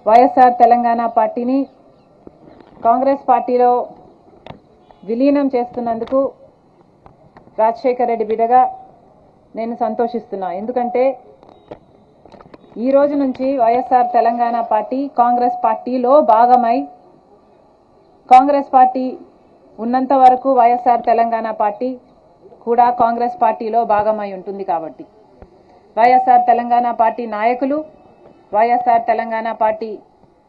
వైఎస్ఆర్ తెలంగాణ పార్టీని కాంగ్రెస్ పార్టీలో విలీనం చేస్తున్నందుకు రాజశేఖర్ రెడ్డి బిడ్డగా నేను సంతోషిస్తున్నా. ఎందుకంటే ఈ రోజు నుంచి వైఎస్ఆర్ తెలంగాణ పార్టీ కాంగ్రెస్ పార్టీలో భాగమై, కాంగ్రెస్ పార్టీ ఉన్నంత వరకు వైఎస్ఆర్ తెలంగాణ పార్టీ కూడా కాంగ్రెస్ పార్టీలో భాగమై ఉంటుంది. కాబట్టి వైఎస్ఆర్ తెలంగాణ పార్టీ నాయకులు, వైఎస్ఆర్ తెలంగాణ పార్టీ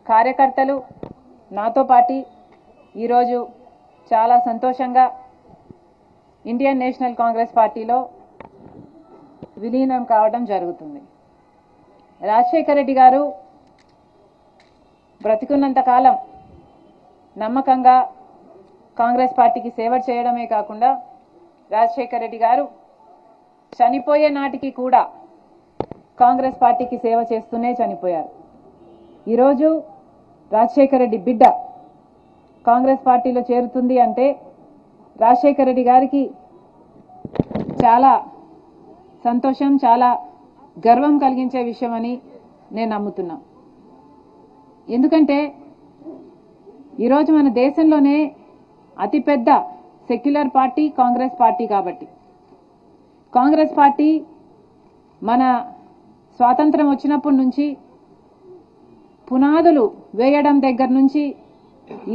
కార్యకర్తలు నాతో పాటు ఈరోజు చాలా సంతోషంగా ఇండియన్ నేషనల్ కాంగ్రెస్ పార్టీలో విలీనం కావడం జరుగుతుంది. రాజశేఖర్ రెడ్డి గారు బ్రతికున్నంత కాలం నమ్మకంగా కాంగ్రెస్ పార్టీకి సేవ చేయడమే కాకుండా రాజశేఖర్ రెడ్డి గారు చనిపోయే నాటికి కూడా కాంగ్రెస్ పార్టీకి సేవ చేస్తూనే చనిపోయారు. ఈరోజు రాజశేఖర్ రెడ్డి బిడ్డ కాంగ్రెస్ పార్టీలో చేరుతుంది అంటే రాజశేఖర్ రెడ్డి గారికి చాలా సంతోషం, చాలా గర్వం కలిగించే విషయం అని నేను నమ్ముతున్నా. ఎందుకంటే ఈరోజు మన దేశంలోనే అతిపెద్ద సెక్యులర్ పార్టీ కాంగ్రెస్ పార్టీ. కాబట్టి కాంగ్రెస్ పార్టీ మన స్వాతంత్రం వచ్చినప్పటి నుంచి పునాదులు వేయడం దగ్గర నుంచి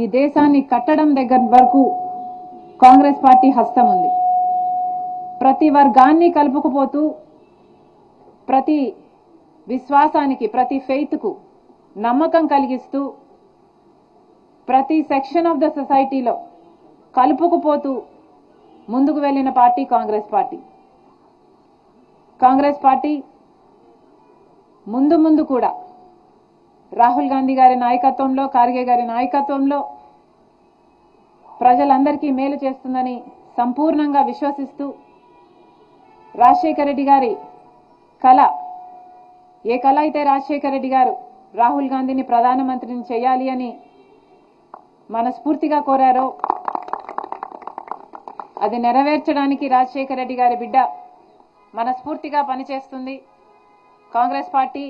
ఈ దేశాన్ని కట్టడం దగ్గర వరకు కాంగ్రెస్ పార్టీ హస్తం ఉంది. ప్రతి వర్గాన్ని కలుపుకుపోతూ, ప్రతి విశ్వాసానికి, ప్రతి ఫెయిత్కు నమ్మకం కలిగిస్తూ, ప్రతి సెక్షన్ ఆఫ్ ద సొసైటీలో కలుపుకుపోతూ ముందుకు వెళ్ళిన party Congress party. Congress party ముందు కూడా రాహుల్ గాంధీ గారి నాయకత్వంలో, ఖార్గే గారి నాయకత్వంలో ప్రజలందరికీ మేలు చేస్తుందని సంపూర్ణంగా విశ్వసిస్తూ, రాజశేఖర్ రెడ్డి గారి కళ, ఏ కళ అయితే రాజశేఖర్ రెడ్డి గారు రాహుల్ గాంధీని ప్రధానమంత్రిని చేయాలి అని మనస్ఫూర్తిగా కోరారో అది నెరవేర్చడానికి రాజశేఖర్ రెడ్డి గారి బిడ్డ మనస్ఫూర్తిగా పనిచేస్తుంది. కాంగ్రెస్ పార్టీ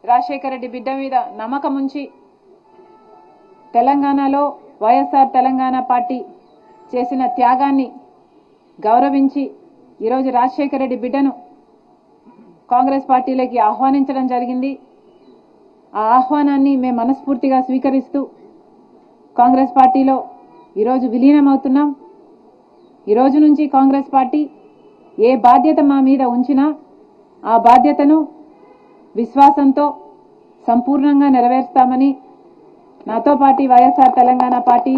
రాజశేఖర్ రెడ్డి బిడ్డ మీద నమ్మకం ఉంచి తెలంగాణలో వైఎస్ఆర్ తెలంగాణ పార్టీ చేసిన త్యాగాన్ని గౌరవించి ఈరోజు రాజశేఖర్ రెడ్డి బిడ్డను కాంగ్రెస్ పార్టీలోకి ఆహ్వానించడం జరిగింది. ఆ ఆహ్వానాన్ని మేము మనస్ఫూర్తిగా స్వీకరిస్తూ కాంగ్రెస్ పార్టీలో ఈరోజు విలీనం అవుతున్నాం. ఈరోజు నుంచి కాంగ్రెస్ పార్టీ ఏ బాధ్యత మా మీద ఉంచినా ఆ బాధ్యతను విశ్వాసంతో సంపూర్ణంగా నెరవేర్స్తామని నాతో పాటు వైఎస్ఆర్ తెలంగాణ పార్టీ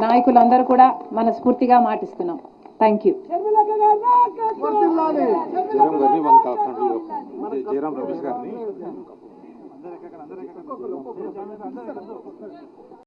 నాయకులందరూ కూడా మనస్ఫూర్తిగా మాటిస్తున్నాం. Thank you.